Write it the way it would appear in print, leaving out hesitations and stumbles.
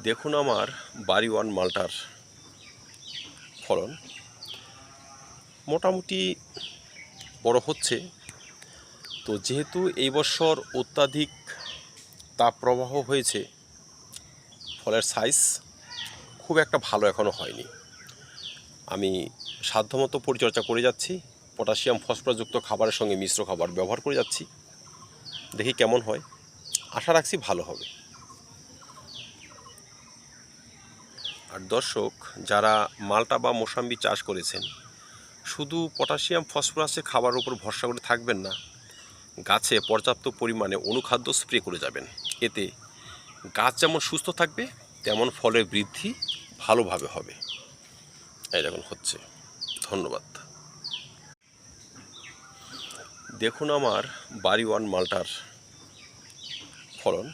দেখুন আমার বাড়ি ওয়ান মালটার ফলন মোটামুটি বড় হচ্ছে। তো যেহেতু এই বছর অত্যাধিক তাপপ্রবাহ হয়েছে, ফলের সাইজ খুব একটা ভালো এখনও হয়নি। আমি সাধ্যমতো পরিচর্যা করে যাচ্ছি, পটাশিয়াম ফসফরাসযুক্ত খাবারের সঙ্গে মিশ্র খাবার ব্যবহার করে যাচ্ছি। দেখি কেমন হয়, আশা রাখছি ভালো হবে। আর দর্শক, যারা মালটা বা মোসাম্বি চাষ করেছেন, শুধু পটাশিয়াম ফসফরাসের খাবারের উপর ভরসা করে থাকবেন না, গাছে পর্যাপ্ত পরিমাণে অনুখাদ্য স্প্রে করে যাবেন। এতে গাছ যেমন সুস্থ থাকবে, তেমন ফলের বৃদ্ধি ভালোভাবে হবে। এই দেখুন হচ্ছে। ধন্যবাদ। দেখুন আমার বাড়ি ওয়ান মালটার ফলন